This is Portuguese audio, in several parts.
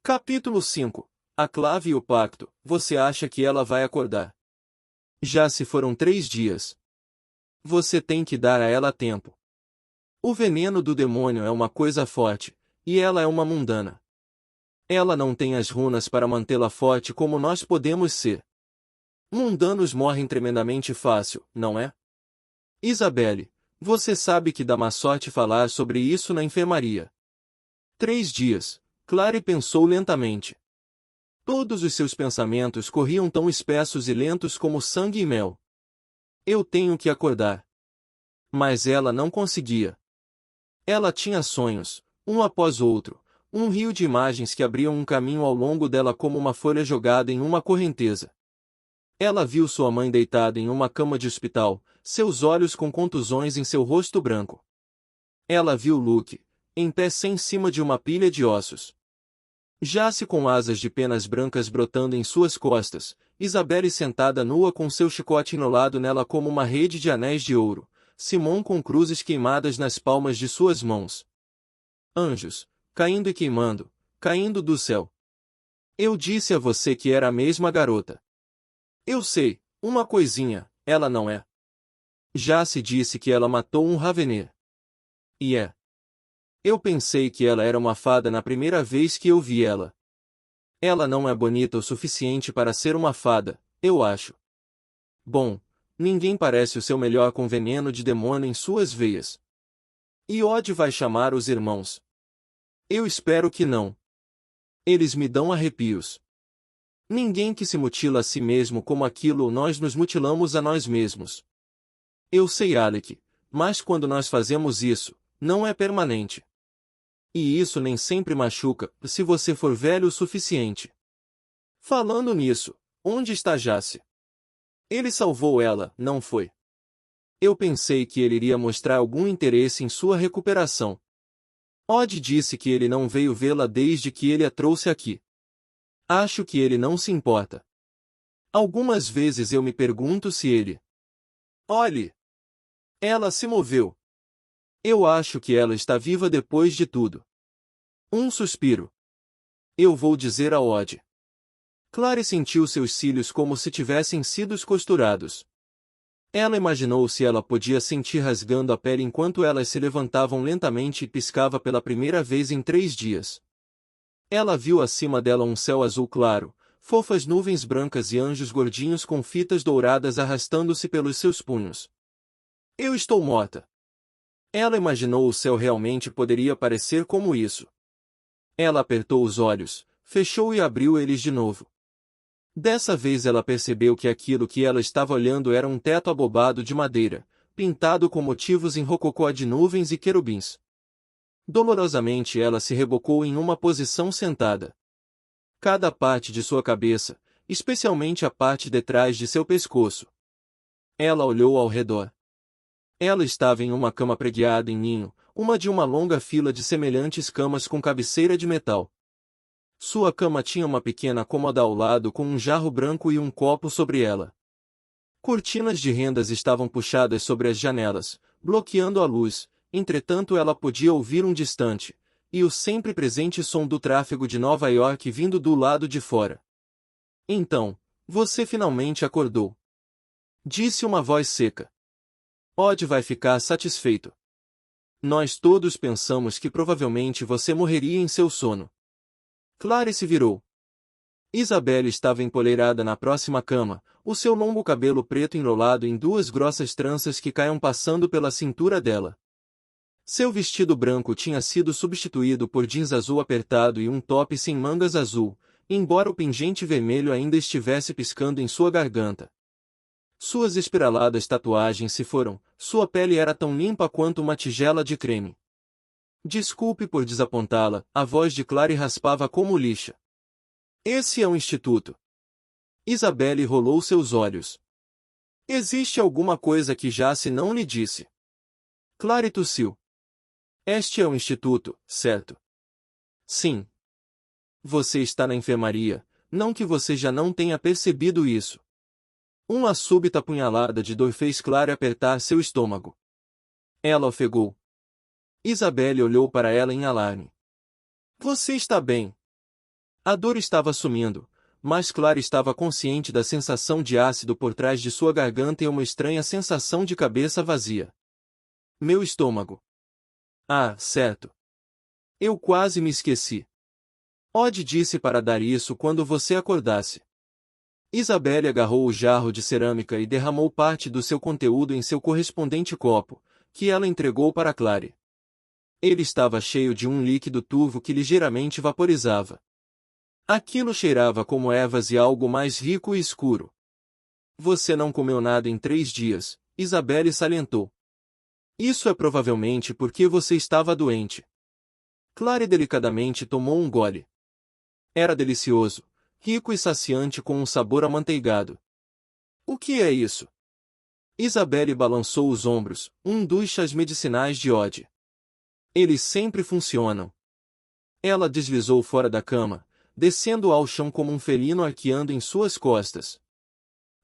Capítulo 5. A clave e o pacto. Você acha que ela vai acordar? Já se foram 3 dias. Você tem que dar a ela tempo. O veneno do demônio é uma coisa forte, e ela é uma mundana. Ela não tem as runas para mantê-la forte como nós podemos ser. Mundanos morrem tremendamente fácil, não é? Isabelle, você sabe que dá má sorte falar sobre isso na enfermaria. 3 dias. Clary pensou lentamente. Todos os seus pensamentos corriam tão espessos e lentos como sangue e mel. Eu tenho que acordar. Mas ela não conseguia. Ela tinha sonhos, um após outro, um rio de imagens que abriam um caminho ao longo dela como uma folha jogada em uma correnteza. Ela viu sua mãe deitada em uma cama de hospital, seus olhos com contusões em seu rosto branco. Ela viu Luke, em pé em cima de uma pilha de ossos. Jace com asas de penas brancas brotando em suas costas, Isabelle sentada nua com seu chicote enrolado nela como uma rede de anéis de ouro, Simon com cruzes queimadas nas palmas de suas mãos. Anjos, caindo e queimando, caindo do céu. Eu disse a você que era a mesma garota. Eu sei, uma coisinha, ela não é. Jace disse que ela matou um Ravener. E é. Eu pensei que ela era uma fada na primeira vez que eu vi ela. Ela não é bonita o suficiente para ser uma fada, eu acho. Bom, ninguém parece o seu melhor com veneno de demônio em suas veias. E Odd vai chamar os irmãos. Eu espero que não. Eles me dão arrepios. Ninguém que se mutila a si mesmo como aquilo ou nós nos mutilamos a nós mesmos. Eu sei, Alec, mas quando nós fazemos isso, não é permanente. E isso nem sempre machuca, se você for velho o suficiente. Falando nisso, onde está Jace? Ele salvou ela, não foi? Eu pensei que ele iria mostrar algum interesse em sua recuperação. Odd disse que ele não veio vê-la desde que ele a trouxe aqui. Acho que ele não se importa. Algumas vezes eu me pergunto se ele... Olhe! Ela se moveu. Eu acho que ela está viva depois de tudo. Um suspiro. Eu vou dizer a Odd. Clary sentiu seus cílios como se tivessem sido costurados. Ela imaginou se ela podia sentir rasgando a pele enquanto elas se levantavam lentamente e piscava pela primeira vez em 3 dias. Ela viu acima dela um céu azul claro, fofas nuvens brancas e anjos gordinhos com fitas douradas arrastando-se pelos seus punhos. Eu estou morta. Ela imaginou o céu realmente poderia parecer como isso. Ela apertou os olhos, fechou e abriu eles de novo. Dessa vez ela percebeu que aquilo que ela estava olhando era um teto abobado de madeira, pintado com motivos em rococó de nuvens e querubins. Dolorosamente ela se rebocou em uma posição sentada. Cada parte de sua cabeça, especialmente a parte de trás de seu pescoço. Ela olhou ao redor. Ela estava em uma cama pregueada em ninho, uma de uma longa fila de semelhantes camas com cabeceira de metal. Sua cama tinha uma pequena cômoda ao lado com um jarro branco e um copo sobre ela. Cortinas de rendas estavam puxadas sobre as janelas, bloqueando a luz, entretanto ela podia ouvir um distante, e o sempre presente som do tráfego de Nova York vindo do lado de fora. Então, você finalmente acordou. Disse uma voz seca. Odd vai ficar satisfeito. Nós todos pensamos que provavelmente você morreria em seu sono. Clary se virou. Isabelle estava empoleirada na próxima cama, o seu longo cabelo preto enrolado em 2 grossas tranças que caíam passando pela cintura dela. Seu vestido branco tinha sido substituído por jeans azul apertado e um top sem mangas azul, embora o pingente vermelho ainda estivesse piscando em sua garganta. Suas espiraladas tatuagens se foram, sua pele era tão limpa quanto uma tigela de creme. Desculpe por desapontá-la, a voz de Clary raspava como lixa. Esse é o instituto. Isabelle rolou seus olhos. Existe alguma coisa que Jace não lhe disse? Clary tossiu. Este é o instituto, certo? Sim. Você está na enfermaria, não que você já não tenha percebido isso. Uma súbita apunhalada de dor fez Clary apertar seu estômago. Ela ofegou. Isabelle olhou para ela em alarme. Você está bem? A dor estava sumindo, mas Clary estava consciente da sensação de ácido por trás de sua garganta e uma estranha sensação de cabeça vazia. Meu estômago. Ah, certo. Eu quase me esqueci. Odd disse para dar isso quando você acordasse. Isabelle agarrou o jarro de cerâmica e derramou parte do seu conteúdo em seu correspondente copo, que ela entregou para Clary. Ele estava cheio de um líquido turvo que ligeiramente vaporizava. Aquilo cheirava como ervas e algo mais rico e escuro. Você não comeu nada em 3 dias, Isabelle salientou. Isso é provavelmente porque você estava doente. Clary delicadamente tomou um gole. Era delicioso, rico e saciante com um sabor amanteigado. O que é isso? Isabelle balançou os ombros, um dos chás medicinais de Odd. Eles sempre funcionam. Ela deslizou fora da cama, descendo ao chão como um felino arqueando em suas costas.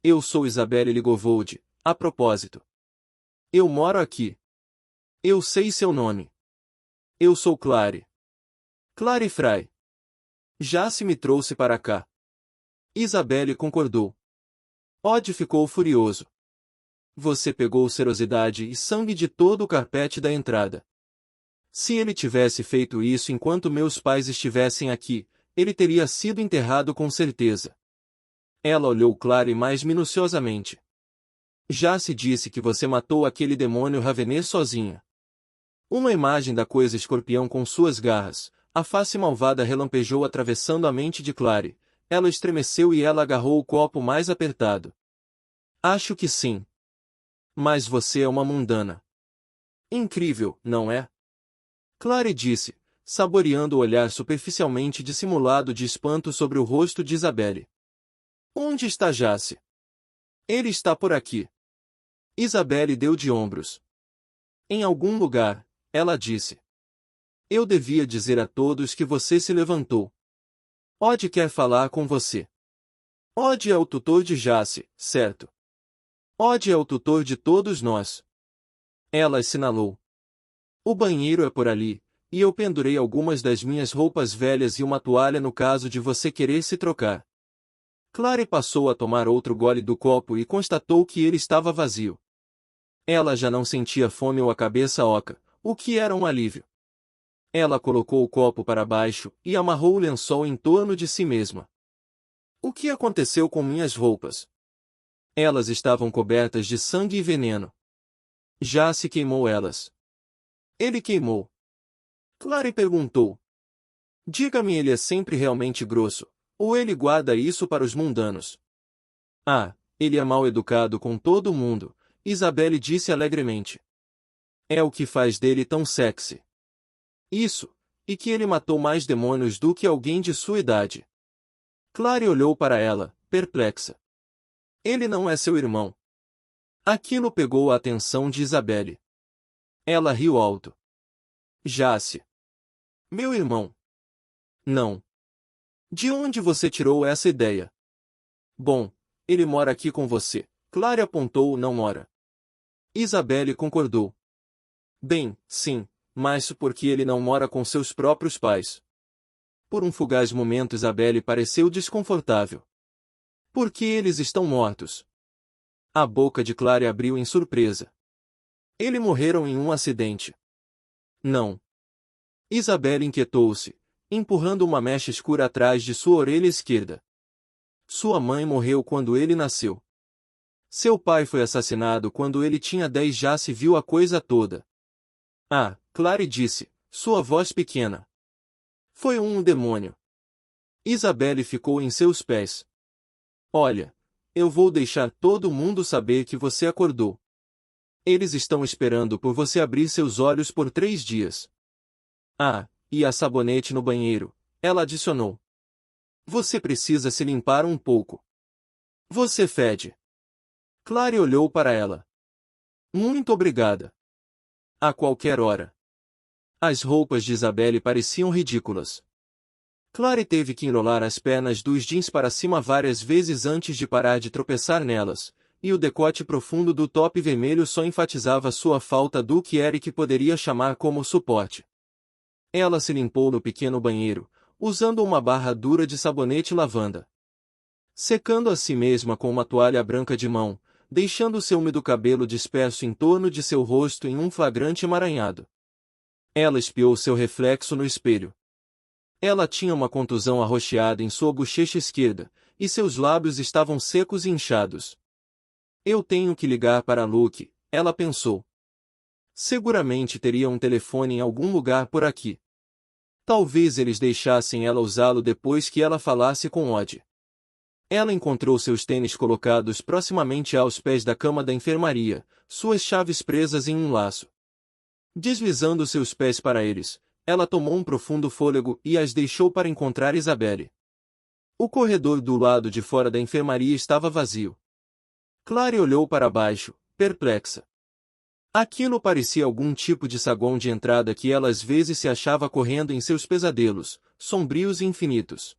Eu sou Isabelle Ligovold, a propósito. Eu moro aqui. Eu sei seu nome. Eu sou Clary. Clary Fry. Jace me trouxe para cá. Isabelle concordou. Odd ficou furioso. Você pegou serosidade e sangue de todo o carpete da entrada. Se ele tivesse feito isso enquanto meus pais estivessem aqui, ele teria sido enterrado com certeza. Ela olhou Clary mais minuciosamente. Jace disse que você matou aquele demônio Ravener sozinha. Uma imagem da coisa escorpião com suas garras, a face malvada relampejou atravessando a mente de Clary. Ela estremeceu e ela agarrou o copo mais apertado. Acho que sim. Mas você é uma mundana. Incrível, não é? Clary disse, saboreando o olhar superficialmente dissimulado de espanto sobre o rosto de Isabelle. Onde está Jace? Ele está por aqui. Isabelle deu de ombros. Em algum lugar, ela disse. Eu devia dizer a todos que você se levantou. Odd quer falar com você. Odd é o tutor de Jace, certo? Odd é o tutor de todos nós. Ela assinalou. O banheiro é por ali, e eu pendurei algumas das minhas roupas velhas e uma toalha no caso de você querer se trocar. Clary passou a tomar outro gole do copo e constatou que ele estava vazio. Ela já não sentia fome ou a cabeça oca, o que era um alívio. Ela colocou o copo para baixo e amarrou o lençol em torno de si mesma. O que aconteceu com minhas roupas? Elas estavam cobertas de sangue e veneno. Já se queimou elas. Ele queimou. Clary perguntou. Diga-me, ele é sempre realmente grosso, ou ele guarda isso para os mundanos? Ah, ele é mal educado com todo mundo, Isabelle disse alegremente. É o que faz dele tão sexy. Isso, e que ele matou mais demônios do que alguém de sua idade. Clary olhou para ela, perplexa. Ele não é seu irmão. Aquilo pegou a atenção de Isabelle. Ela riu alto. Jace. Meu irmão. Não. De onde você tirou essa ideia? Bom, ele mora aqui com você. Clary apontou o não mora. Isabelle concordou. Bem, sim, mas porque ele não mora com seus próprios pais. Por um fugaz momento Isabelle pareceu desconfortável. Por que eles estão mortos? A boca de Clary abriu em surpresa. Eles morreram em um acidente. Não. Isabelle inquietou-se, empurrando uma mecha escura atrás de sua orelha esquerda. Sua mãe morreu quando ele nasceu. Seu pai foi assassinado quando ele tinha 10. Já se viu a coisa toda. Ah, Clary disse, sua voz pequena. Foi um demônio. Isabelle ficou em seus pés. Olha, eu vou deixar todo mundo saber que você acordou. Eles estão esperando por você abrir seus olhos por 3 dias. Ah, e há sabonete no banheiro, ela adicionou. Você precisa se limpar um pouco. Você fede. Clary olhou para ela. Muito obrigada. A qualquer hora. As roupas de Isabelle pareciam ridículas. Clary teve que enrolar as pernas dos jeans para cima várias vezes antes de parar de tropeçar nelas, e o decote profundo do top vermelho só enfatizava sua falta do que Eric poderia chamar como suporte. Ela se limpou no pequeno banheiro, usando uma barra dura de sabonete lavanda. Secando a si mesma com uma toalha branca de mão, deixando seu úmido cabelo disperso em torno de seu rosto em um flagrante emaranhado. Ela espiou seu reflexo no espelho. Ela tinha uma contusão arroxeada em sua bochecha esquerda, e seus lábios estavam secos e inchados. Eu tenho que ligar para Luke, ela pensou. Seguramente teria um telefone em algum lugar por aqui. Talvez eles deixassem ela usá-lo depois que ela falasse com Odd. Ela encontrou seus tênis colocados proximamente aos pés da cama da enfermaria, suas chaves presas em um laço. Deslizando seus pés para eles, ela tomou um profundo fôlego e as deixou para encontrar Isabelle. O corredor do lado de fora da enfermaria estava vazio. Clary olhou para baixo, perplexa. Aquilo parecia algum tipo de saguão de entrada que ela às vezes se achava correndo em seus pesadelos, sombrios e infinitos.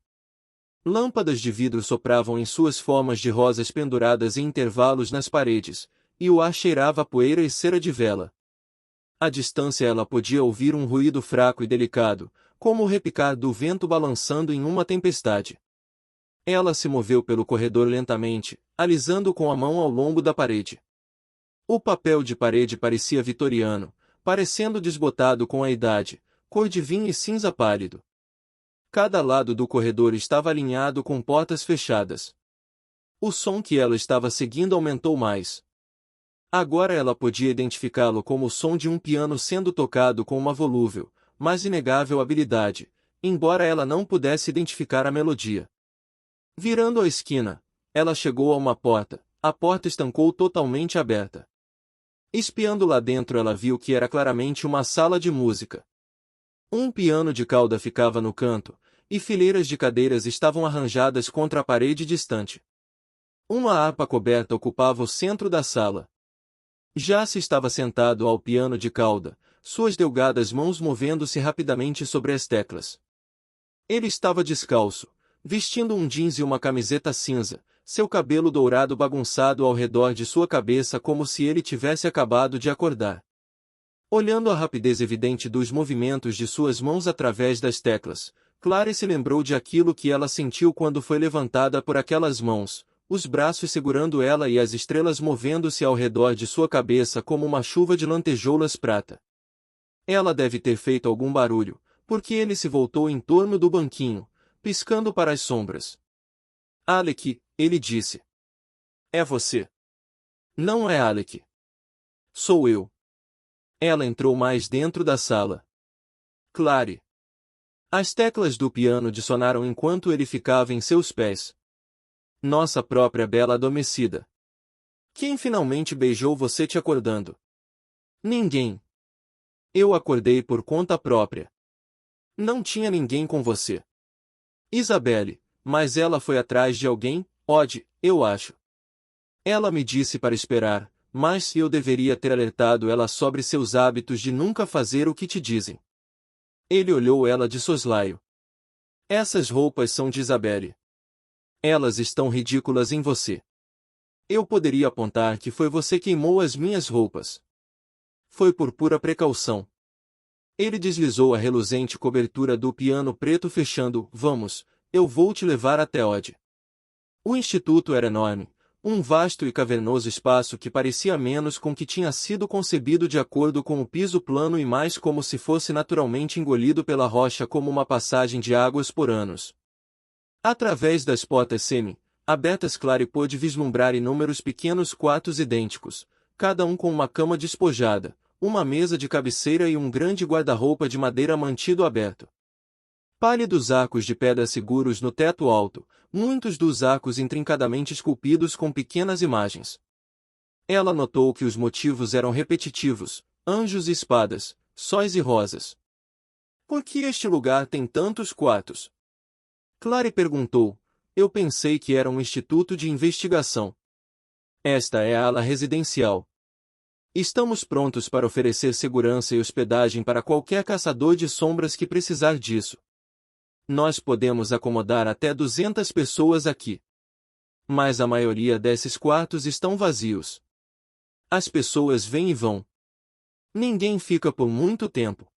Lâmpadas de vidro sopravam em suas formas de rosas penduradas em intervalos nas paredes, e o ar cheirava a poeira e cera de vela. À distância ela podia ouvir um ruído fraco e delicado, como o repicar do vento balançando em uma tempestade. Ela se moveu pelo corredor lentamente, alisando com a mão ao longo da parede. O papel de parede parecia vitoriano, parecendo desbotado com a idade, cor de vinho e cinza pálido. Cada lado do corredor estava alinhado com portas fechadas. O som que ela estava seguindo aumentou mais. Agora ela podia identificá-lo como o som de um piano sendo tocado com uma volúvel, mas inegável habilidade, embora ela não pudesse identificar a melodia. Virando a esquina, ela chegou a uma porta. A porta estancou totalmente aberta. Espiando lá dentro, ela viu que era claramente uma sala de música. Um piano de cauda ficava no canto, e fileiras de cadeiras estavam arranjadas contra a parede distante. Uma harpa coberta ocupava o centro da sala. Jace estava sentado ao piano de cauda, suas delgadas mãos movendo-se rapidamente sobre as teclas. Ele estava descalço, vestindo um jeans e uma camiseta cinza, seu cabelo dourado bagunçado ao redor de sua cabeça como se ele tivesse acabado de acordar. Olhando a rapidez evidente dos movimentos de suas mãos através das teclas, Clary se lembrou de aquilo que ela sentiu quando foi levantada por aquelas mãos, os braços segurando ela e as estrelas movendo-se ao redor de sua cabeça como uma chuva de lantejoulas prata. Ela deve ter feito algum barulho, porque ele se voltou em torno do banquinho, piscando para as sombras. Alec, ele disse. É você. Não é Alec. Sou eu. Ela entrou mais dentro da sala. Clary. As teclas do piano dissonaram enquanto ele ficava em seus pés. Nossa própria bela adormecida. Quem finalmente beijou você te acordando? Ninguém. Eu acordei por conta própria. Não tinha ninguém com você. Isabelle, mas ela foi atrás de alguém, Odd, eu acho. Ela me disse para esperar, mas eu deveria ter alertado ela sobre seus hábitos de nunca fazer o que te dizem. Ele olhou ela de soslaio. Essas roupas são de Isabelle. Elas estão ridículas em você. Eu poderia apontar que foi você que queimou as minhas roupas. Foi por pura precaução. Ele deslizou a reluzente cobertura do piano preto fechando, vamos, eu vou te levar até Odd. O instituto era enorme, um vasto e cavernoso espaço que parecia menos com que tinha sido concebido de acordo com o piso plano e mais como se fosse naturalmente engolido pela rocha como uma passagem de águas por anos. Através das portas semi-abertas Clary pôde vislumbrar inúmeros pequenos quartos idênticos, cada um com uma cama despojada, uma mesa de cabeceira e um grande guarda-roupa de madeira mantido aberto. Pálidos arcos de pedra seguros no teto alto, muitos dos arcos intrincadamente esculpidos com pequenas imagens. Ela notou que os motivos eram repetitivos, anjos e espadas, sóis e rosas. Por que este lugar tem tantos quartos? Clary perguntou. Eu pensei que era um instituto de investigação. Esta é a ala residencial. Estamos prontos para oferecer segurança e hospedagem para qualquer caçador de sombras que precisar disso. Nós podemos acomodar até 200 pessoas aqui. Mas a maioria desses quartos estão vazios. As pessoas vêm e vão. Ninguém fica por muito tempo.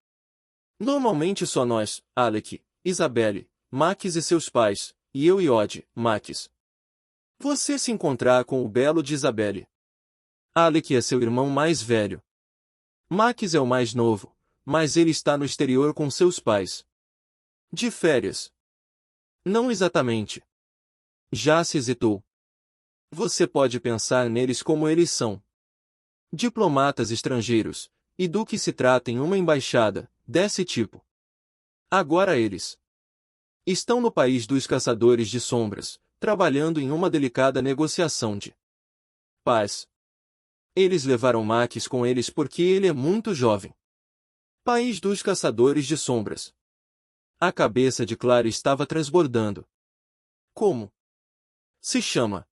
Normalmente só nós, Alec, Isabelle, Maquis e seus pais, e eu Iode, Maquis. Você se encontrar com o belo de Isabelle. Alec é seu irmão mais velho. Maquis é o mais novo, mas ele está no exterior com seus pais. De férias. Não exatamente. Já se hesitou. Você pode pensar neles como eles são. Diplomatas estrangeiros, e do que se trata em uma embaixada, desse tipo. Agora eles estão no país dos caçadores de sombras, trabalhando em uma delicada negociação de paz. Eles levaram Maquis com eles porque ele é muito jovem. País dos caçadores de sombras. A cabeça de Clara estava transbordando. Como se chama?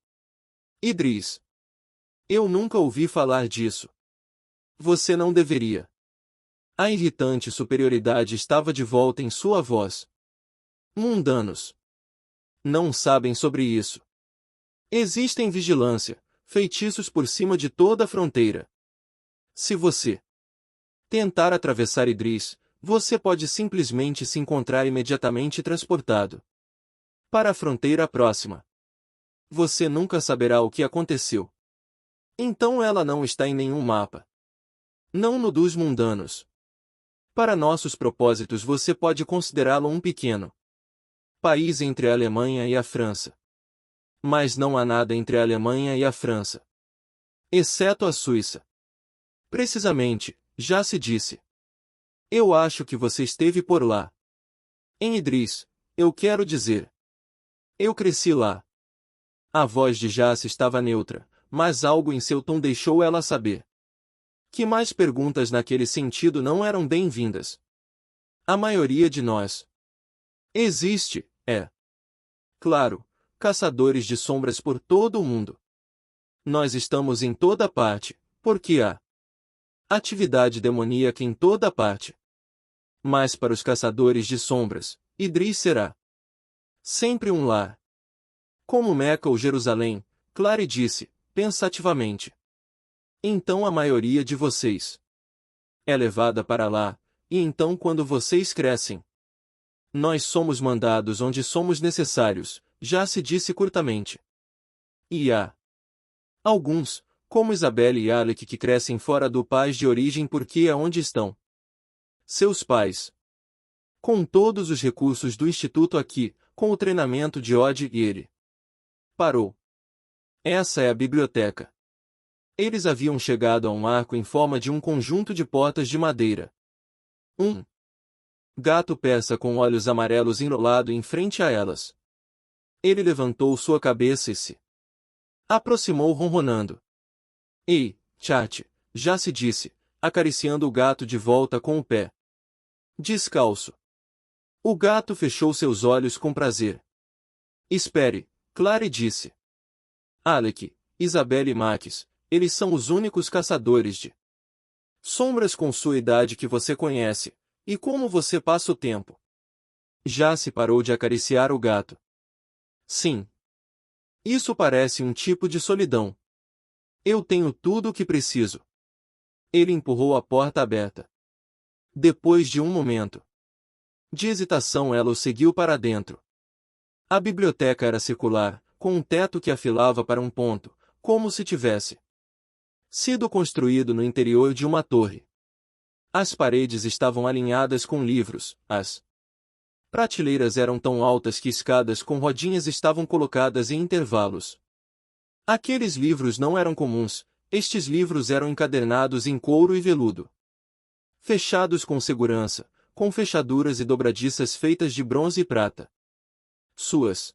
Idris. Eu nunca ouvi falar disso. Você não deveria. A irritante superioridade estava de volta em sua voz. Mundanos. Não sabem sobre isso. Existem vigilância, feitiços por cima de toda a fronteira. Se você tentar atravessar Idris, você pode simplesmente se encontrar imediatamente transportado para a fronteira próxima. Você nunca saberá o que aconteceu. Então ela não está em nenhum mapa. Não no dos mundanos. Para nossos propósitos você pode considerá-lo um pequeno país entre a Alemanha e a França. Mas não há nada entre a Alemanha e a França. Exceto a Suíça. Precisamente, já se disse. Eu acho que você esteve por lá. Em Idris, eu quero dizer. Eu cresci lá. A voz de Jace estava neutra, mas algo em seu tom deixou ela saber que mais perguntas naquele sentido não eram bem-vindas. A maioria de nós existe, claro, caçadores de sombras por todo o mundo. Nós estamos em toda parte, porque há atividade demoníaca em toda parte. Mas para os caçadores de sombras, Idris será sempre um lar. Como Meca ou Jerusalém, Clary disse, pensativamente. Então a maioria de vocês é levada para lá, e então quando vocês crescem, nós somos mandados onde somos necessários, já se disse curtamente. E há alguns, como Isabelle e Alec, que crescem fora do país de origem porque é onde estão seus pais. Com todos os recursos do Instituto aqui, com o treinamento de Odd e ele parou. Essa é a biblioteca. Eles haviam chegado a um arco em forma de um conjunto de portas de madeira. Um gato persa com olhos amarelos enrolado em frente a elas. Ele levantou sua cabeça e se aproximou ronronando. Ei, Chat, já se disse, acariciando o gato de volta com o pé descalço. O gato fechou seus olhos com prazer. Espere, Clary disse. Alec, Isabelle e Maquis, eles são os únicos caçadores de sombras com sua idade que você conhece, e como você passa o tempo. Já se parou de acariciar o gato. Sim. Isso parece um tipo de solidão. Eu tenho tudo o que preciso. Ele empurrou a porta aberta. Depois de um momento de hesitação, ela o seguiu para dentro. A biblioteca era circular, com um teto que afilava para um ponto, como se tivesse sido construído no interior de uma torre. As paredes estavam alinhadas com livros, as prateleiras eram tão altas que escadas com rodinhas estavam colocadas em intervalos. Aqueles livros não eram comuns, estes livros eram encadernados em couro e veludo. Fechados com segurança, com fechaduras e dobradiças feitas de bronze e prata. Suas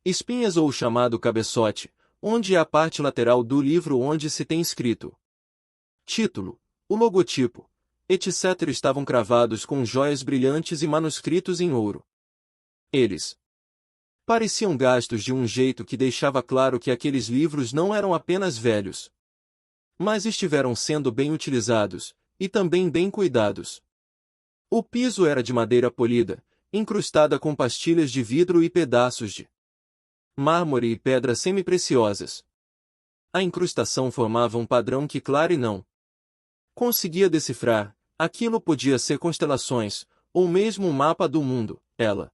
espinhas ou o chamado cabeçote, onde é a parte lateral do livro onde se tem escrito título, o logotipo, etc. estavam cravados com joias brilhantes e manuscritos em ouro. Eles pareciam gastos de um jeito que deixava claro que aqueles livros não eram apenas velhos, mas estiveram sendo bem utilizados, e também bem cuidados. O piso era de madeira polida, incrustada com pastilhas de vidro e pedaços de mármore e pedras semi-preciosas. A incrustação formava um padrão que Clary não conseguia decifrar. Aquilo podia ser constelações, ou mesmo um mapa do mundo, ela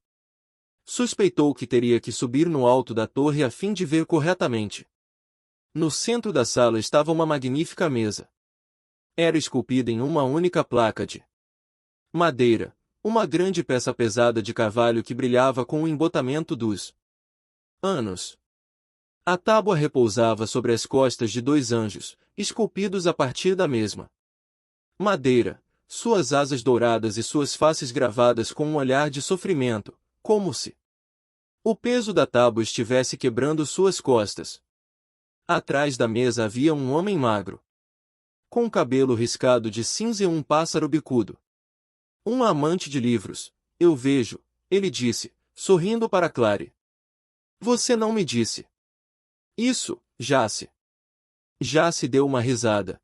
Suspeitou que teria que subir no alto da torre a fim de ver corretamente. No centro da sala estava uma magnífica mesa. Era esculpida em uma única placa de madeira, uma grande peça pesada de carvalho que brilhava com o embotamento dos anos. A tábua repousava sobre as costas de dois anjos, esculpidos a partir da mesma madeira, suas asas douradas e suas faces gravadas com um olhar de sofrimento, como se o peso da tábua estivesse quebrando suas costas. Atrás da mesa havia um homem magro, com o cabelo riscado de cinza e um pássaro bicudo. Um amante de livros, eu vejo, ele disse, sorrindo para Clary. Você não me disse isso, Jace. Jace deu uma risada.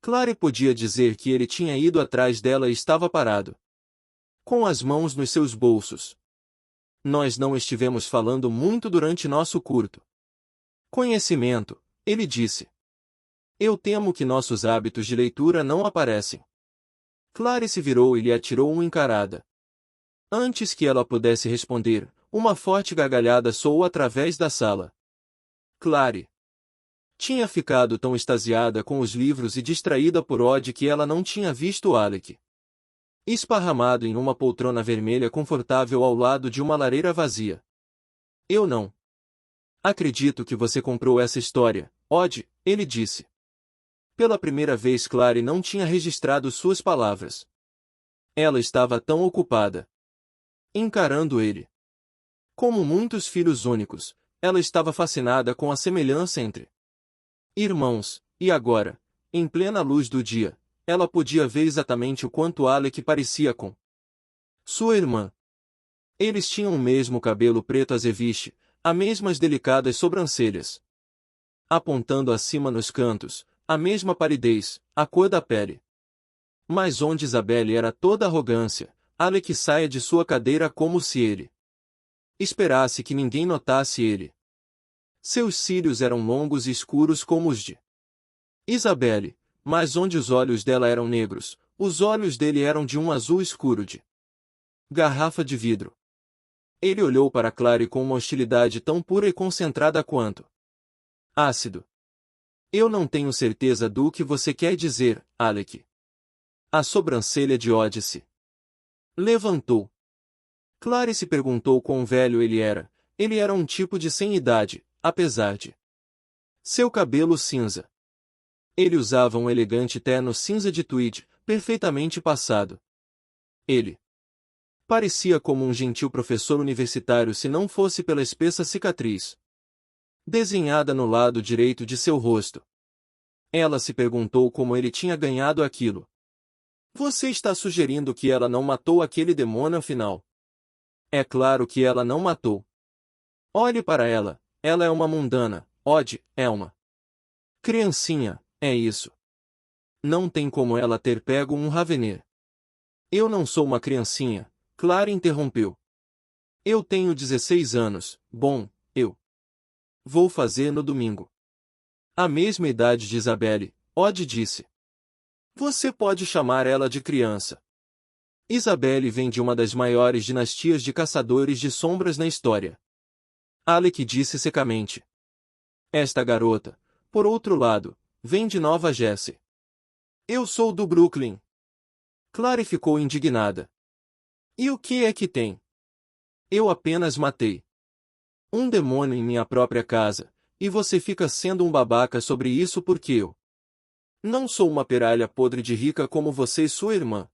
Clary podia dizer que ele tinha ido atrás dela e estava parado, com as mãos nos seus bolsos. Nós não estivemos falando muito durante nosso curto conhecimento, ele disse. Eu temo que nossos hábitos de leitura não aparecem. Clary se virou e lhe atirou uma encarada. Antes que ela pudesse responder, uma forte gargalhada soou através da sala. Clary tinha ficado tão extasiada com os livros e distraída por Odd que ela não tinha visto Alec esparramado em uma poltrona vermelha confortável ao lado de uma lareira vazia. Eu não acredito que você comprou essa história, Odd, ele disse. Pela primeira vez Clary não tinha registrado suas palavras. Ela estava tão ocupada encarando ele. Como muitos filhos únicos, ela estava fascinada com a semelhança entre irmãos, e agora, em plena luz do dia, ela podia ver exatamente o quanto Alec parecia com sua irmã. Eles tinham o mesmo cabelo preto azeviche, as mesmas delicadas sobrancelhas, apontando acima nos cantos, a mesma palidez, a cor da pele. Mas onde Isabelle era toda arrogância, Alec saia de sua cadeira como se ele esperasse que ninguém notasse ele. Seus cílios eram longos e escuros como os de Isabelle, mas onde os olhos dela eram negros, os olhos dele eram de um azul escuro de garrafa de vidro. Ele olhou para Clary com uma hostilidade tão pura e concentrada quanto ácido. Eu não tenho certeza do que você quer dizer, Alec. A sobrancelha de Odd se levantou. Clary se perguntou quão velho ele era. Ele era um tipo de sem idade, apesar de seu cabelo cinza. Ele usava um elegante terno cinza de tweed, perfeitamente passado. Ele parecia como um gentil professor universitário se não fosse pela espessa cicatriz desenhada no lado direito de seu rosto. Ela se perguntou como ele tinha ganhado aquilo. Você está sugerindo que ela não matou aquele demônio afinal? É claro que ela não matou. Olhe para ela, ela é uma mundana, Odd, é uma criancinha, é isso. Não tem como ela ter pego um Ravener. Eu não sou uma criancinha, Clara interrompeu. Eu tenho 16 anos, bom, eu vou fazer no domingo. A mesma idade de Isabelle, Odd disse. Você pode chamar ela de criança. Isabelle vem de uma das maiores dinastias de caçadores de sombras na história. Alec disse secamente. Esta garota, por outro lado, vem de Nova Jersey. Eu sou do Brooklyn. Clary ficou indignada. E o que é que tem? Eu apenas matei um demônio em minha própria casa, e você fica sendo um babaca sobre isso porque eu não sou uma peralha podre de rica como você e sua irmã.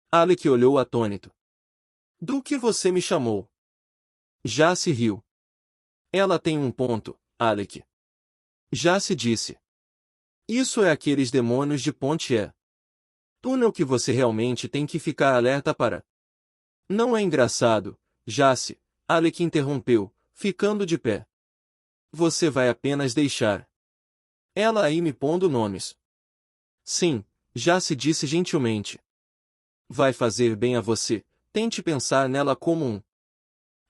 Alec olhou atônito. Do que você me chamou? Já se riu. Ela tem um ponto, Alec. Já se disse. Isso é aqueles demônios de Pontier. Túnel que você realmente tem que ficar alerta para. Não é engraçado, Jace, Alec interrompeu, ficando de pé. Você vai apenas deixar ela aí me pondo nomes. Sim, Jace disse gentilmente. Vai fazer bem a você, tente pensar nela como um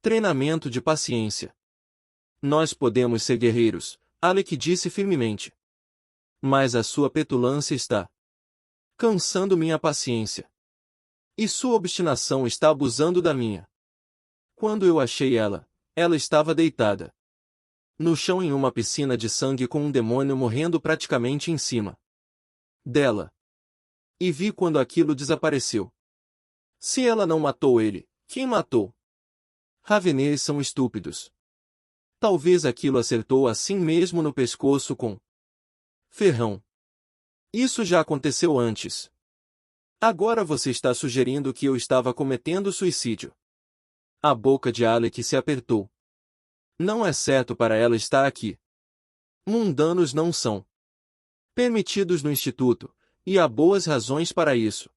treinamento de paciência. Nós podemos ser guerreiros, Alec disse firmemente. Mas a sua petulância está cansando minha paciência. E sua obstinação está abusando da minha. Quando eu achei ela, ela estava deitada no chão em uma piscina de sangue com um demônio morrendo praticamente em cima dela. E vi quando aquilo desapareceu. Se ela não matou ele, quem matou? Ravenês são estúpidos. Talvez aquilo acertou assim mesmo no pescoço com ferrão. Isso já aconteceu antes. Agora você está sugerindo que eu estava cometendo suicídio. A boca de Alec se apertou. Não é certo para ela estar aqui. Mundanos não são permitidos no instituto, e há boas razões para isso.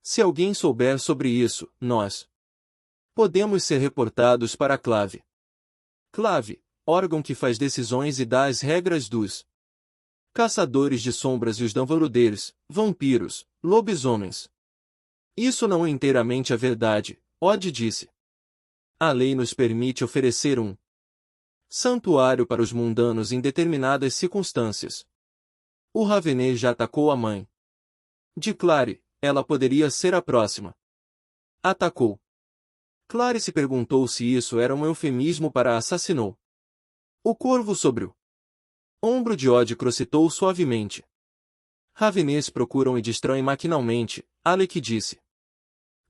Se alguém souber sobre isso, nós podemos ser reportados para a Clave. Clave, órgão que faz decisões e dá as regras dos caçadores de sombras e os danvaludeiros, vampiros, lobisomens. Isso não é inteiramente a verdade, Odd disse. A lei nos permite oferecer um santuário para os mundanos em determinadas circunstâncias. O Ravenês já atacou a mãe de Clary, ela poderia ser a próxima. Atacou. Clary se perguntou se isso era um eufemismo para assassinou. O corvo sobre o ombro de Odd crocitou suavemente. Ravenês procuram e destroem maquinalmente, Alec disse.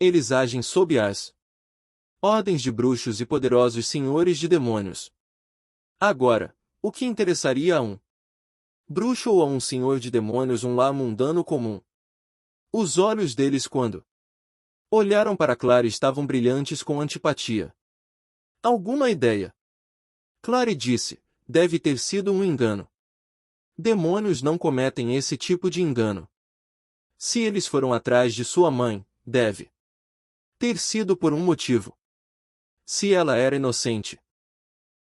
Eles agem sob as ordens de bruxos e poderosos senhores de demônios. Agora, o que interessaria a um bruxo ou a um senhor de demônios um lar mundano comum? Os olhos deles quando olharam para Clary estavam brilhantes com antipatia. Alguma ideia? Clary disse, deve ter sido um engano. Demônios não cometem esse tipo de engano. Se eles foram atrás de sua mãe, deve ter sido por um motivo. Se ela era inocente.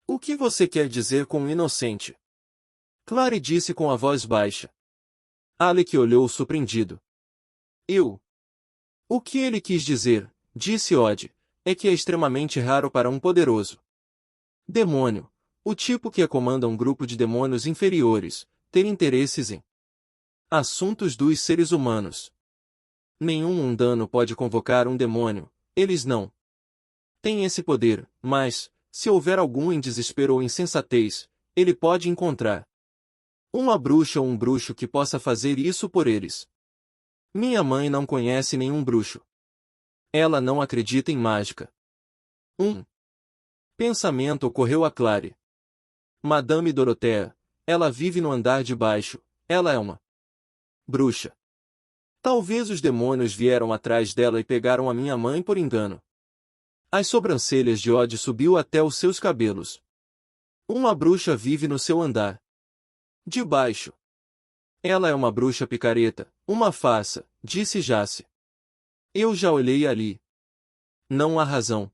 O que você quer dizer com inocente? Clary disse com a voz baixa. Alec olhou surpreendido. O que ele quis dizer, disse Odd, é que é extremamente raro para um poderoso demônio, o tipo que comanda um grupo de demônios inferiores, ter interesses em assuntos dos seres humanos. Nenhum mundano pode convocar um demônio, eles não têm esse poder, mas, se houver algum em desespero ou insensatez, ele pode encontrar uma bruxa ou um bruxo que possa fazer isso por eles. Minha mãe não conhece nenhum bruxo. Ela não acredita em mágica. Um pensamento ocorreu a Clary. Madame Dorothea, ela vive no andar de baixo, ela é uma bruxa. Talvez os demônios vieram atrás dela e pegaram a minha mãe por engano. As sobrancelhas de Odd subiu até os seus cabelos. Uma bruxa vive no seu andar de baixo. Ela é uma bruxa picareta, uma farsa, disse Jace. Eu já olhei ali. Não há razão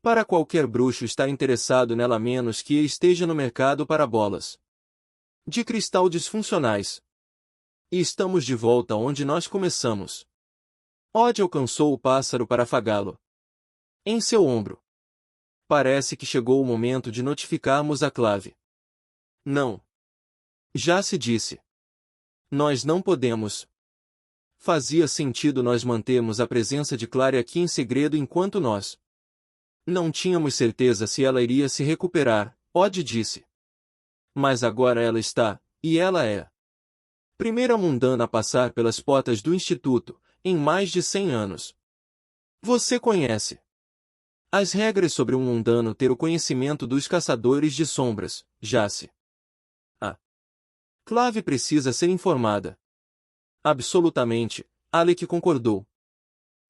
para qualquer bruxo estar interessado nela a menos que esteja no mercado para bolas de cristal disfuncionais. E estamos de volta onde nós começamos. Odd alcançou o pássaro para afagá-lo em seu ombro. Parece que chegou o momento de notificarmos a Clave. Não. Já se disse. Nós não podemos. Fazia sentido nós mantermos a presença de Clary aqui em segredo enquanto nós não tínhamos certeza se ela iria se recuperar, Odd disse. Mas agora ela está, e ela é a primeira mundana a passar pelas portas do Instituto, em mais de 100 anos. Você conhece as regras sobre um mundano ter o conhecimento dos caçadores de sombras, Jace. A Clave precisa ser informada. Absolutamente, Alec concordou.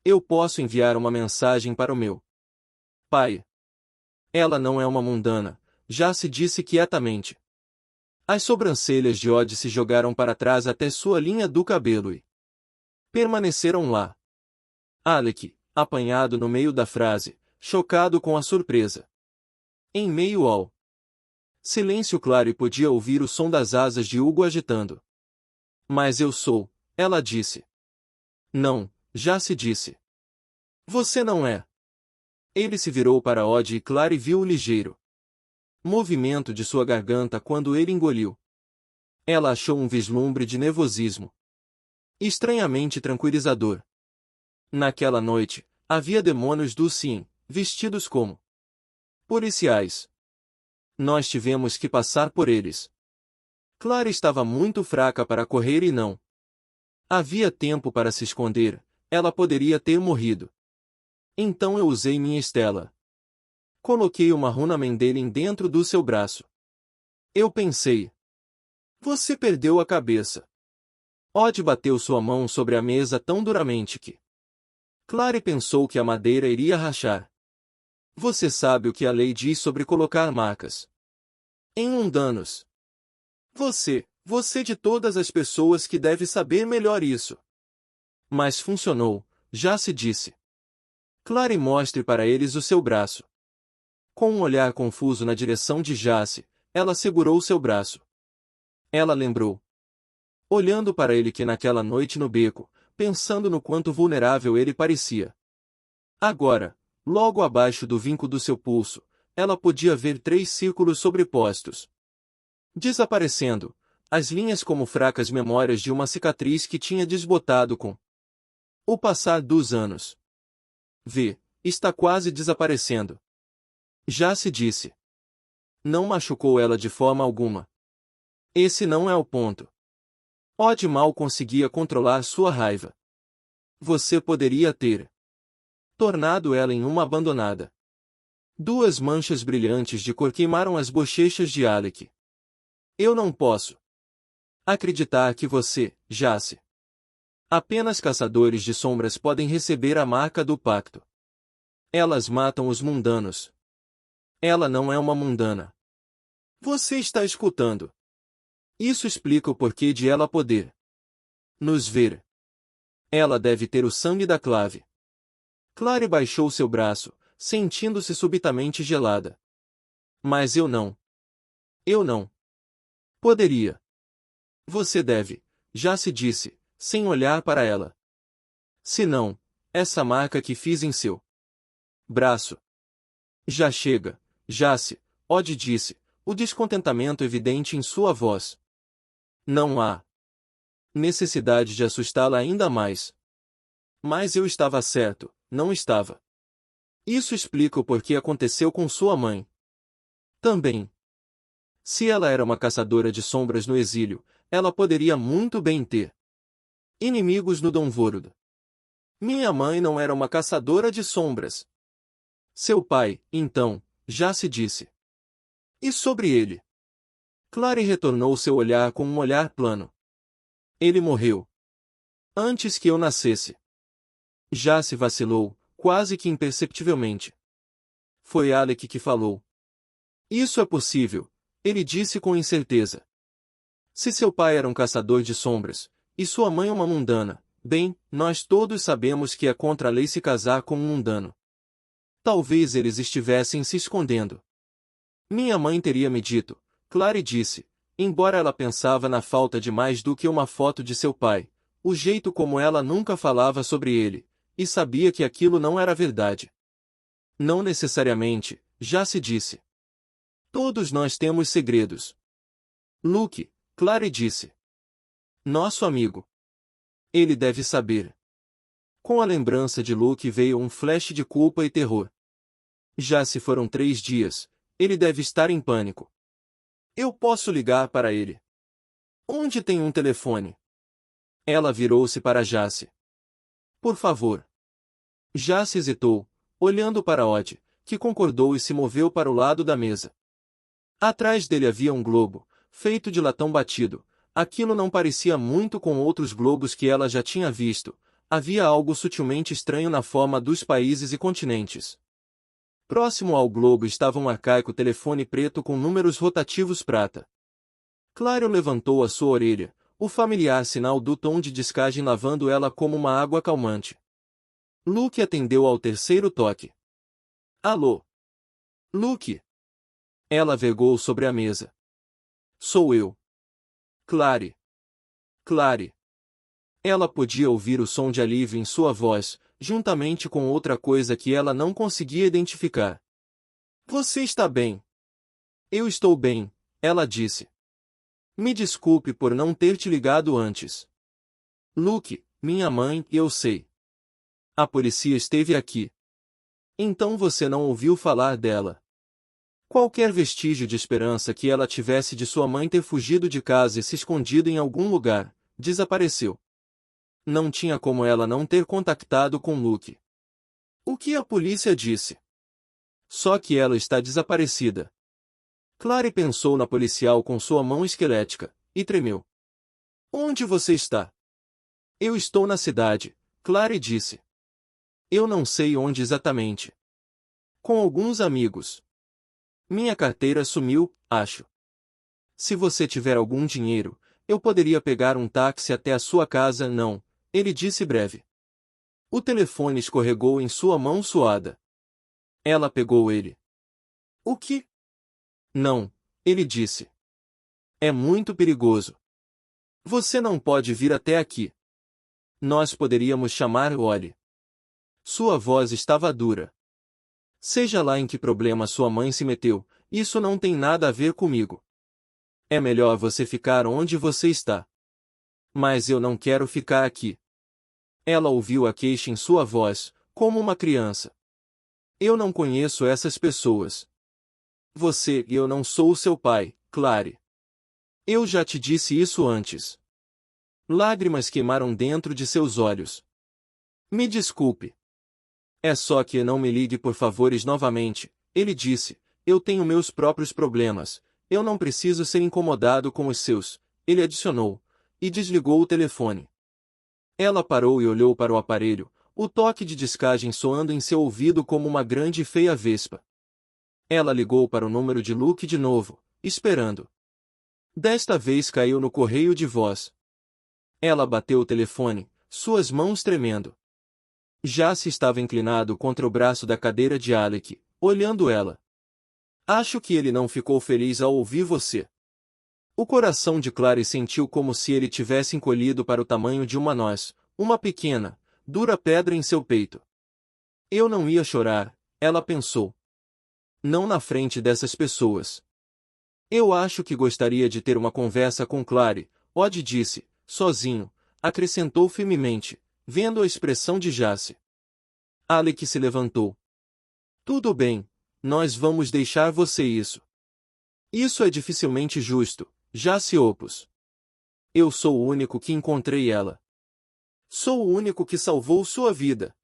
Eu posso enviar uma mensagem para o meu pai. Ela não é uma mundana, Jace disse quietamente. As sobrancelhas de Odd se jogaram para trás até sua linha do cabelo e permaneceram lá. Alec, apanhado no meio da frase, chocado com a surpresa. Em meio ao silêncio claro e podia ouvir o som das asas de Hugo agitando. Mas eu sou, ela disse. Não, já se disse. Você não é. Ele se virou para Odd e Clary viu o ligeiro movimento de sua garganta quando ele engoliu. Ela achou um vislumbre de nervosismo estranhamente tranquilizador. Naquela noite, havia demônios do Sim, vestidos como policiais. Nós tivemos que passar por eles. Clara estava muito fraca para correr e não havia tempo para se esconder, ela poderia ter morrido. Então eu usei minha Estela. Coloquei uma runa Mendelin dentro do seu braço. Eu pensei. Você perdeu a cabeça. Odd bateu sua mão sobre a mesa tão duramente que Clary pensou que a madeira iria rachar. Você sabe o que a lei diz sobre colocar marcas em mundanos. Você de todas as pessoas que deve saber melhor isso. Mas funcionou, já se disse. Clary, mostre para eles o seu braço. Com um olhar confuso na direção de Jace, ela segurou seu braço. Ela lembrou. Olhando para ele que naquela noite no beco, pensando no quanto vulnerável ele parecia. Agora, logo abaixo do vinco do seu pulso, ela podia ver 3 círculos sobrepostos. Desaparecendo, as linhas como fracas memórias de uma cicatriz que tinha desbotado com o passar dos anos. Está quase desaparecendo. Já se disse. Não machucou ela de forma alguma. Esse não é o ponto. Odd mal conseguia controlar sua raiva. Você poderia ter tornado ela em uma abandonada. 2 manchas brilhantes de cor queimaram as bochechas de Alec. Eu não posso acreditar que você, Jace. Apenas caçadores de sombras podem receber a marca do pacto. Elas matam os mundanos. Ela não é uma mundana. Você está escutando? Isso explica o porquê de ela poder nos ver. Ela deve ter o sangue da clave. Clary baixou seu braço, sentindo-se subitamente gelada. Mas eu não. Eu não. Poderia. Você deve, já se disse, sem olhar para ela. Se não, essa marca que fiz em seu braço. Já chega, Jace, Odd disse, o descontentamento evidente em sua voz. Não há necessidade de assustá-la ainda mais. Mas eu estava certo, não estava. Isso explica o porquê aconteceu com sua mãe. Também. Se ela era uma caçadora de sombras no exílio, ela poderia muito bem ter inimigos no Domvorod. Minha mãe não era uma caçadora de sombras. Seu pai, então, já se disse. E sobre ele? Clary retornou seu olhar com um olhar plano. Ele morreu antes que eu nascesse. Já se vacilou, quase que imperceptivelmente. Foi Alec que falou. Isso é possível, ele disse com incerteza. Se seu pai era um caçador de sombras, e sua mãe uma mundana, bem, nós todos sabemos que é contra a lei se casar com um mundano. Talvez eles estivessem se escondendo. Minha mãe teria me dito, Clary disse, embora ela pensava na falta de mais do que uma foto de seu pai, o jeito como ela nunca falava sobre ele, e sabia que aquilo não era verdade. Não necessariamente, já se disse. Todos nós temos segredos. Luke, Clary disse. Nosso amigo. Ele deve saber. Com a lembrança de Luke veio um flash de culpa e terror. Já se foram 3 dias, ele deve estar em pânico. Eu posso ligar para ele. Onde tem um telefone? Ela virou-se para Jace. Por favor. Jace hesitou, olhando para Odd, que concordou e se moveu para o lado da mesa. Atrás dele havia um globo, feito de latão batido. Aquilo não parecia muito com outros globos que ela já tinha visto. Havia algo sutilmente estranho na forma dos países e continentes. Próximo ao globo estava um arcaico telefone preto com números rotativos prata. Clary levantou a sua orelha, o familiar sinal do tom de descagem lavando ela como uma água calmante. Luke atendeu ao terceiro toque. Alô? Luke? Ela vergou sobre a mesa. Sou eu. Clary. Clary. Ela podia ouvir o som de alívio em sua voz, juntamente com outra coisa que ela não conseguia identificar. Você está bem? Eu estou bem, ela disse. Me desculpe por não ter te ligado antes. Luke, minha mãe, eu sei. A polícia esteve aqui. Então você não ouviu falar dela. Qualquer vestígio de esperança que ela tivesse de sua mãe ter fugido de casa e se escondido em algum lugar, desapareceu. Não tinha como ela não ter contactado com Luke. O que a polícia disse? Só que ela está desaparecida. Clary pensou na policial com sua mão esquelética, e tremeu. Onde você está? Eu estou na cidade, Clary disse. Eu não sei onde exatamente. Com alguns amigos. Minha carteira sumiu, acho. Se você tiver algum dinheiro, eu poderia pegar um táxi até a sua casa. Não, ele disse breve. O telefone escorregou em sua mão suada. Ela pegou ele. O que? Não, ele disse. É muito perigoso. Você não pode vir até aqui. Nós poderíamos chamar Ollie. Sua voz estava dura. Seja lá em que problema sua mãe se meteu, isso não tem nada a ver comigo. É melhor você ficar onde você está. Mas eu não quero ficar aqui. Ela ouviu a queixa em sua voz, como uma criança. Eu não conheço essas pessoas. Você e eu não sou o seu pai, Clary. Eu já te disse isso antes. Lágrimas queimaram dentro de seus olhos. Me desculpe. É só que não me ligue por favores novamente, ele disse. Eu tenho meus próprios problemas. Eu não preciso ser incomodado com os seus, ele adicionou, e desligou o telefone. Ela parou e olhou para o aparelho, o toque de descagem soando em seu ouvido como uma grande e feia vespa. Ela ligou para o número de Luke de novo, esperando. Desta vez caiu no correio de voz. Ela bateu o telefone, suas mãos tremendo. Jace estava inclinado contra o braço da cadeira de Alec, olhando ela. Acho que ele não ficou feliz ao ouvir você. O coração de Clary sentiu como se ele tivesse encolhido para o tamanho de uma noz, uma pequena, dura pedra em seu peito. Eu não ia chorar, ela pensou. Não na frente dessas pessoas. Eu acho que gostaria de ter uma conversa com Clary, Odd disse, sozinho, acrescentou firmemente, vendo a expressão de Jace. Alec se levantou. Tudo bem, nós vamos deixar você isso. Isso é dificilmente justo, Jace opôs. Eu sou o único que encontrei ela. Sou o único que salvou sua vida.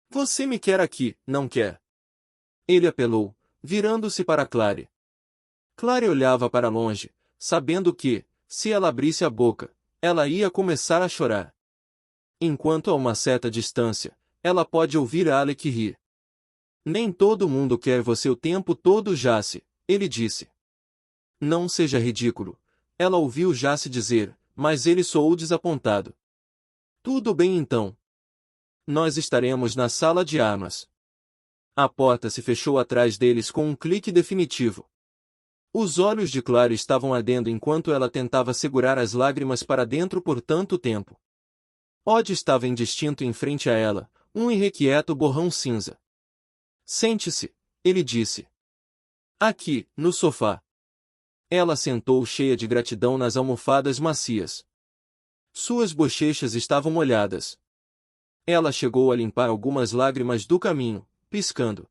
Você me quer aqui, não quer? Ele apelou, virando-se para Clary. Clary olhava para longe, sabendo que, se ela abrisse a boca, ela ia começar a chorar. Enquanto a uma certa distância, ela pode ouvir Alec rir. Nem todo mundo quer você o tempo todo, Jace, ele disse. Não seja ridículo, ela ouviu Jace dizer, mas ele soou desapontado. Tudo bem então. Nós estaremos na sala de armas. A porta se fechou atrás deles com um clique definitivo. Os olhos de Clary estavam ardendo enquanto ela tentava segurar as lágrimas para dentro por tanto tempo. Odd estava indistinto em frente a ela, um irrequieto borrão cinza. Sente-se, ele disse. Aqui, no sofá. Ela sentou cheia de gratidão nas almofadas macias. Suas bochechas estavam molhadas. Ela chegou a limpar algumas lágrimas do caminho, piscando.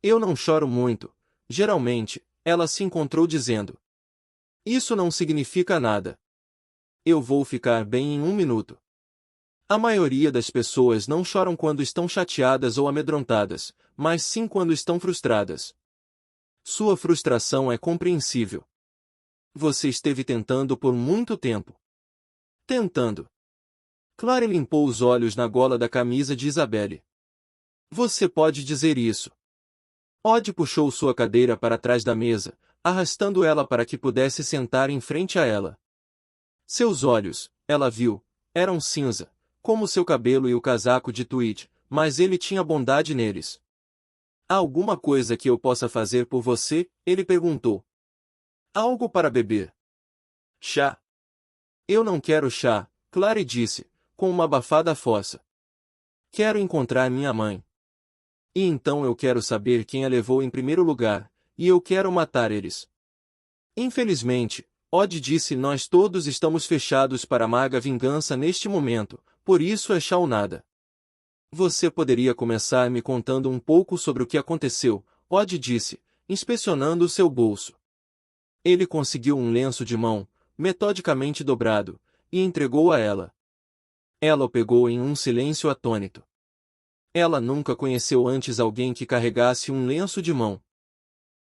Eu não choro muito, geralmente, ela se encontrou dizendo. Isso não significa nada. Eu vou ficar bem em 1 minuto. A maioria das pessoas não choram quando estão chateadas ou amedrontadas, mas sim quando estão frustradas. Sua frustração é compreensível. Você esteve tentando por muito tempo. Tentando. Clary limpou os olhos na gola da camisa de Isabelle. Você pode dizer isso. Odd puxou sua cadeira para trás da mesa, arrastando ela para que pudesse sentar em frente a ela. Seus olhos, ela viu, eram cinza, como seu cabelo e o casaco de tweed, mas ele tinha bondade neles. Há alguma coisa que eu possa fazer por você? Ele perguntou. Algo para beber. Chá. Eu não quero chá, Clary disse, com uma abafada fossa. Quero encontrar minha mãe. E então eu quero saber quem a levou em primeiro lugar, e eu quero matar eles. Infelizmente, Odd disse, nós todos estamos fechados para a amarga vingança neste momento, por isso é chá ou nada. Você poderia começar me contando um pouco sobre o que aconteceu, Odd disse, inspecionando o seu bolso. Ele conseguiu um lenço de mão, metodicamente dobrado, e entregou a ela. Ela o pegou em um silêncio atônito. Ela nunca conheceu antes alguém que carregasse um lenço de mão.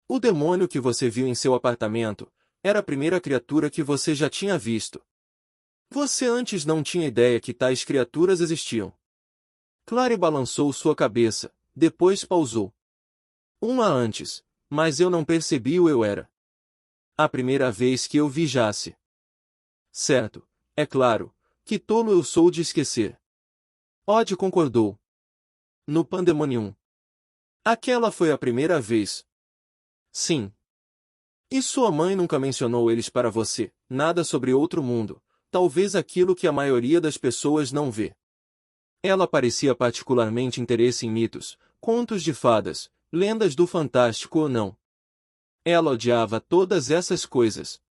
O demônio que você viu em seu apartamento era a primeira criatura que você já tinha visto. Você antes não tinha ideia que tais criaturas existiam. Clary balançou sua cabeça, depois pausou. Uma antes, mas eu não percebi o eu era. A primeira vez que eu vi Jace. Certo, é claro, que tolo eu sou de esquecer. Odd concordou. No Pandemonium. Aquela foi a primeira vez. Sim. E sua mãe nunca mencionou eles para você, nada sobre outro mundo, talvez aquilo que a maioria das pessoas não vê. Ela parecia particularmente interesse em mitos, contos de fadas, lendas do fantástico ou não. Ela odiava todas essas coisas.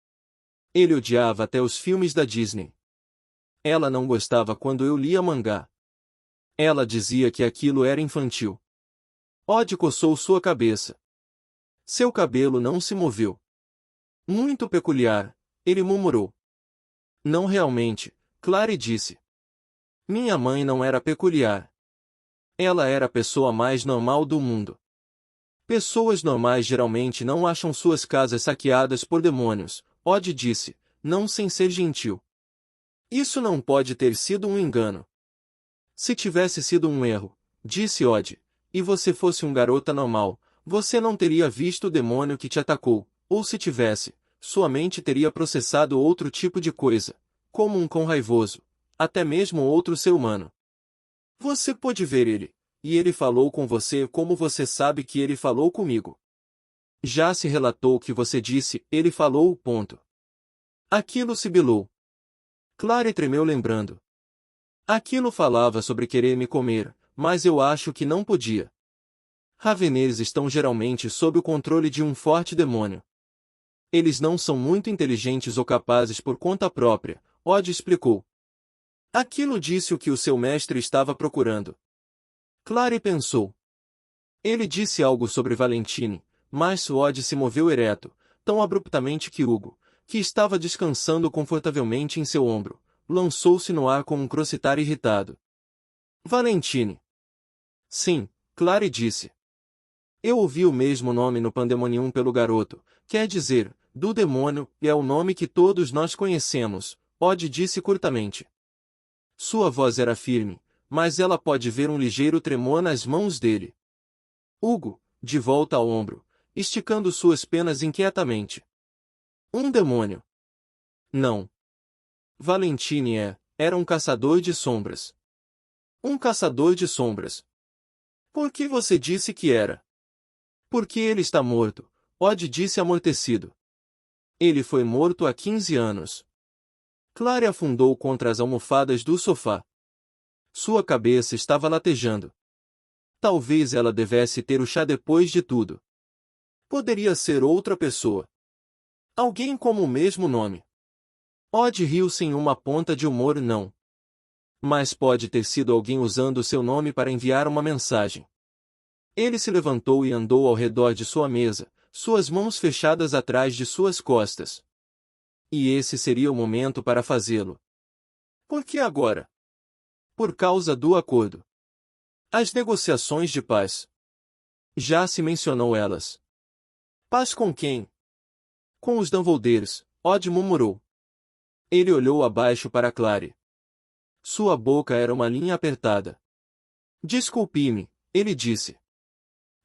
Ele odiava até os filmes da Disney. Ela não gostava quando eu lia mangá. Ela dizia que aquilo era infantil. Odd coçou sua cabeça. Seu cabelo não se moveu. Muito peculiar, ele murmurou. Não realmente, Clary disse. Minha mãe não era peculiar. Ela era a pessoa mais normal do mundo. Pessoas normais geralmente não acham suas casas saqueadas por demônios, Odd disse, não sem ser gentil. Isso não pode ter sido um engano. Se tivesse sido um erro, disse Odd, e você fosse um garota normal, você não teria visto o demônio que te atacou, ou se tivesse, sua mente teria processado outro tipo de coisa, como um cão raivoso, até mesmo outro ser humano. Você pôde ver ele, e ele falou com você como você sabe que ele falou comigo. Já se relatou que você disse, ele falou, ponto. Aquilo sibilou. Clary tremeu lembrando. Aquilo falava sobre querer me comer, mas eu acho que não podia. Raveners estão geralmente sob o controle de um forte demônio. Eles não são muito inteligentes ou capazes por conta própria, Odd explicou. Aquilo disse o que o seu mestre estava procurando. Clary pensou. Ele disse algo sobre Valentine, mas Odd se moveu ereto, tão abruptamente que Hugo, que estava descansando confortavelmente em seu ombro, lançou-se no ar com um crocitar irritado. Valentine. Sim, Clary disse. Eu ouvi o mesmo nome no Pandemonium pelo garoto, quer dizer, do demônio, e é o nome que todos nós conhecemos, Odd disse curtamente. Sua voz era firme, mas ela pode ver um ligeiro tremor nas mãos dele. Hugo, de volta ao ombro, esticando suas penas inquietamente. Um demônio. Não. Valentine era um caçador de sombras. Um caçador de sombras. Por que você disse que era? Porque ele está morto, Odd disse amortecido. Ele foi morto há 15 anos. Clary afundou contra as almofadas do sofá. Sua cabeça estava latejando. Talvez ela devesse ter o chá depois de tudo. Poderia ser outra pessoa. Alguém com o mesmo nome. Odd riu sem uma ponta de humor não. Mas pode ter sido alguém usando seu nome para enviar uma mensagem. Ele se levantou e andou ao redor de sua mesa, suas mãos fechadas atrás de suas costas. E esse seria o momento para fazê-lo. Por que agora? Por causa do acordo. As negociações de paz. Já se mencionou elas. Paz com quem? Com os Dumbledores, Odd murmurou. Ele olhou abaixo para Clary. Sua boca era uma linha apertada. Desculpe-me, ele disse.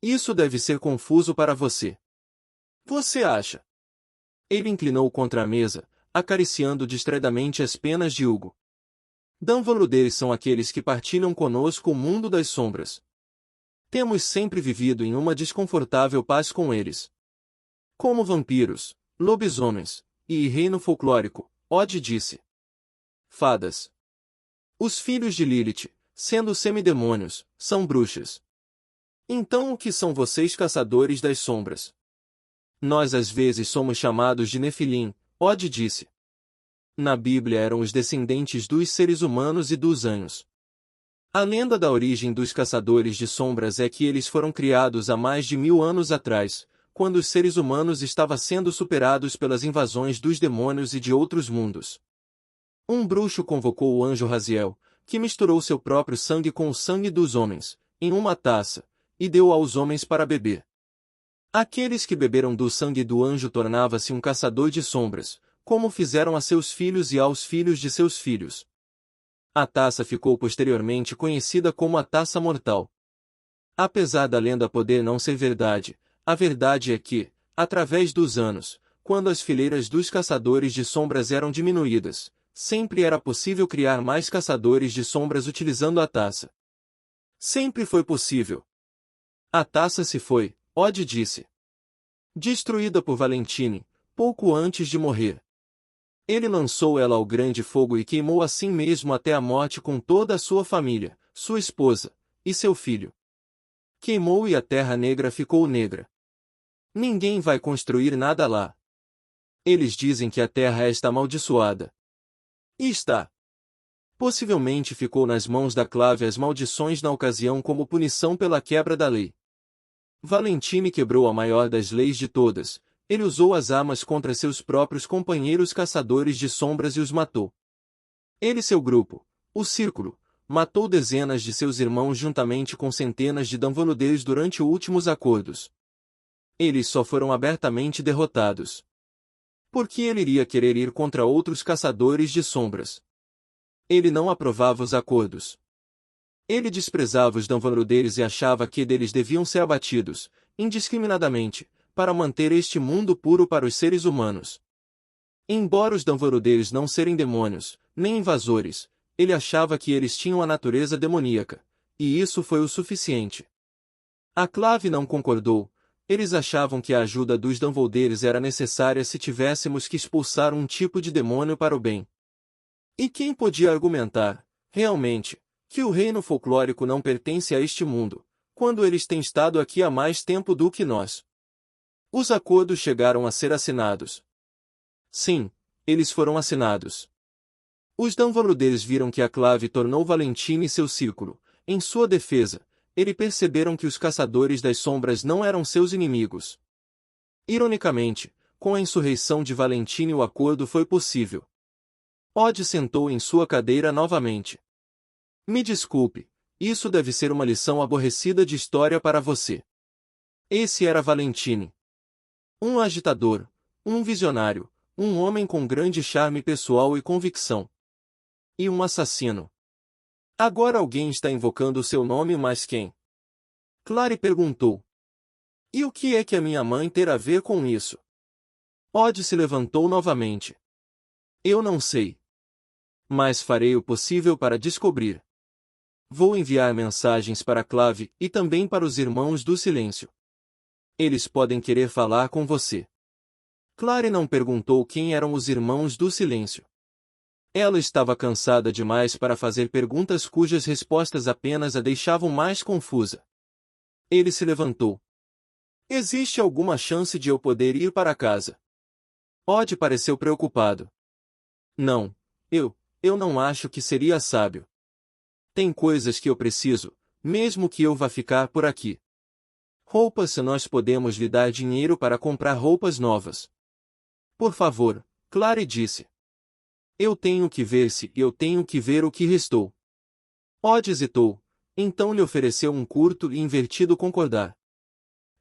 Isso deve ser confuso para você. Você acha? Ele inclinou contra a mesa, acariciando distraidamente as penas de Hugo. Dumbledores são aqueles que partilham conosco o mundo das sombras. Temos sempre vivido em uma desconfortável paz com eles. Como vampiros, lobisomens, e reino folclórico, Odd disse. Fadas. Os filhos de Lilith, sendo semidemônios, são bruxas. Então o que são vocês caçadores das sombras? Nós às vezes somos chamados de Nefilim, Odd disse. Na Bíblia eram os descendentes dos seres humanos e dos anjos. A lenda da origem dos caçadores de sombras é que eles foram criados há mais de 1000 anos atrás, quando os seres humanos estavam sendo superados pelas invasões dos demônios e de outros mundos. Um bruxo convocou o anjo Raziel, que misturou seu próprio sangue com o sangue dos homens, em uma taça, e deu aos homens para beber. Aqueles que beberam do sangue do anjo tornava-se um caçador de sombras, como fizeram a seus filhos e aos filhos de seus filhos. A taça ficou posteriormente conhecida como a Taça Mortal. Apesar da lenda poder não ser verdade, a verdade é que, através dos anos, quando as fileiras dos caçadores de sombras eram diminuídas, sempre era possível criar mais caçadores de sombras utilizando a taça. Sempre foi possível. A taça se foi, Odd disse. Destruída por Valentine, pouco antes de morrer. Ele lançou ela ao grande fogo e queimou assim mesmo até a morte com toda a sua família, sua esposa, e seu filho. Queimou e a terra negra ficou negra. Ninguém vai construir nada lá. Eles dizem que a terra está amaldiçoada. E está. Possivelmente ficou nas mãos da Clave as maldições na ocasião como punição pela quebra da lei. Valentine quebrou a maior das leis de todas. Ele usou as armas contra seus próprios companheiros caçadores de sombras e os matou. Ele e seu grupo, o Círculo, matou dezenas de seus irmãos juntamente com centenas de Danvaludeiros durante os últimos acordos. Eles só foram abertamente derrotados. Por que ele iria querer ir contra outros caçadores de sombras? Ele não aprovava os acordos. Ele desprezava os Danvaludeiros e achava que deles deviam ser abatidos, indiscriminadamente, para manter este mundo puro para os seres humanos. Embora os Danvaludeiros não serem demônios, nem invasores, ele achava que eles tinham a natureza demoníaca, e isso foi o suficiente. A Clave não concordou. Eles achavam que a ajuda dos Danvaludeiros era necessária se tivéssemos que expulsar um tipo de demônio para o bem. E quem podia argumentar, realmente, que o reino folclórico não pertence a este mundo, quando eles têm estado aqui há mais tempo do que nós? Os acordos chegaram a ser assinados. Sim, eles foram assinados. Os Danvaludeiros viram que a Clave tornou Valentine seu círculo. Em sua defesa, eles perceberam que os caçadores das sombras não eram seus inimigos. Ironicamente, com a insurreição de Valentine o acordo foi possível. Odd sentou em sua cadeira novamente. Me desculpe, isso deve ser uma lição aborrecida de história para você. Esse era Valentine. Um agitador, um visionário, um homem com grande charme pessoal e convicção. E um assassino. Agora alguém está invocando o seu nome, mas quem? Clary perguntou. E o que é que a minha mãe ter a ver com isso? Odd se levantou novamente. Eu não sei. Mas farei o possível para descobrir. Vou enviar mensagens para Clave e também para os Irmãos do Silêncio. Eles podem querer falar com você. Clary não perguntou quem eram os Irmãos do Silêncio. Ela estava cansada demais para fazer perguntas cujas respostas apenas a deixavam mais confusa. Ele se levantou. Existe alguma chance de eu poder ir para casa? Odd pareceu preocupado. Não, eu não acho que seria sábio. Tem coisas que eu preciso, mesmo que eu vá ficar por aqui. Roupas, se nós podemos lhe dar dinheiro para comprar roupas novas. Por favor, Clary disse. Eu tenho que ver se eu tenho que ver o que restou. Odd hesitou, então lhe ofereceu um curto e invertido concordar.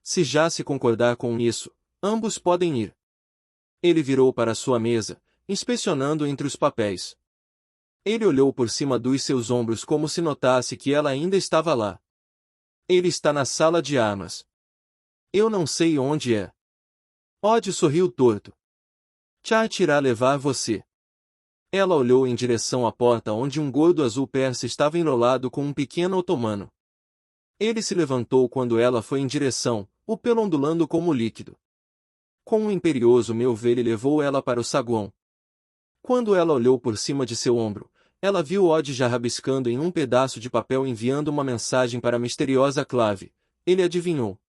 Se já se concordar com isso, ambos podem ir. Ele virou para sua mesa, inspecionando entre os papéis. Ele olhou por cima dos seus ombros como se notasse que ela ainda estava lá. Ele está na sala de armas. Eu não sei onde é. Odd sorriu torto. Chart irá levar você. Ela olhou em direção à porta onde um gordo azul persa estava enrolado com um pequeno otomano. Ele se levantou quando ela foi em direção, o pelo ondulando como líquido. Com um imperioso meu-ver ele levou ela para o saguão. Quando ela olhou por cima de seu ombro, ela viu Odd já rabiscando em um pedaço de papel enviando uma mensagem para a misteriosa Clave. Ele adivinhou.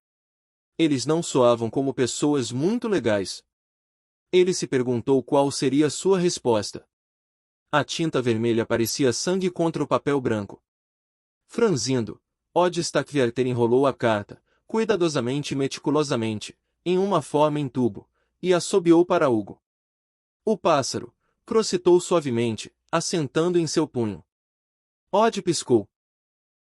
Eles não soavam como pessoas muito legais. Ele se perguntou qual seria sua resposta. A tinta vermelha parecia sangue contra o papel branco. Franzindo, Odd Stackwerter enrolou a carta, cuidadosamente e meticulosamente, em uma forma em tubo, e assobiou para Hugo. O pássaro crocitou suavemente, assentando em seu punho. Odd piscou.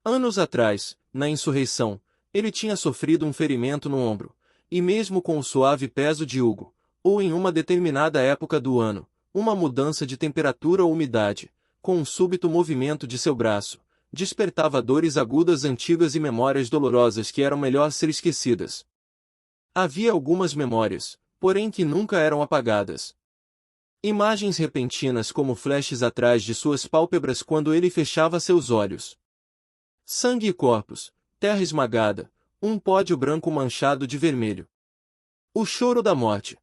Anos atrás, na insurreição, ele tinha sofrido um ferimento no ombro, e mesmo com o suave peso de Hugo, ou em uma determinada época do ano, uma mudança de temperatura ou umidade, com um súbito movimento de seu braço, despertava dores agudas antigas e memórias dolorosas que eram melhor ser esquecidas. Havia algumas memórias, porém que nunca eram apagadas. Imagens repentinas como flashes atrás de suas pálpebras quando ele fechava seus olhos. Sangue e corpos, terra esmagada, um pódio branco manchado de vermelho. O choro da morte.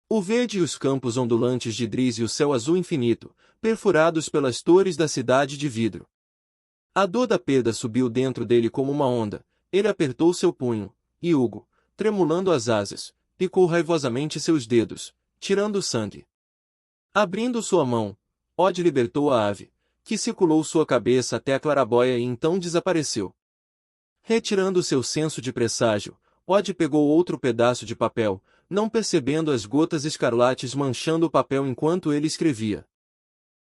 O verde e os campos ondulantes de Driz e o céu azul infinito, perfurados pelas torres da cidade de vidro. A dor da perda subiu dentro dele como uma onda, ele apertou seu punho, e Hugo, tremulando as asas, picou raivosamente seus dedos, tirando o sangue. Abrindo sua mão, Odd libertou a ave, que circulou sua cabeça até a claraboia e então desapareceu. Retirando seu senso de presságio, Odd pegou outro pedaço de papel, não percebendo as gotas escarlates manchando o papel enquanto ele escrevia.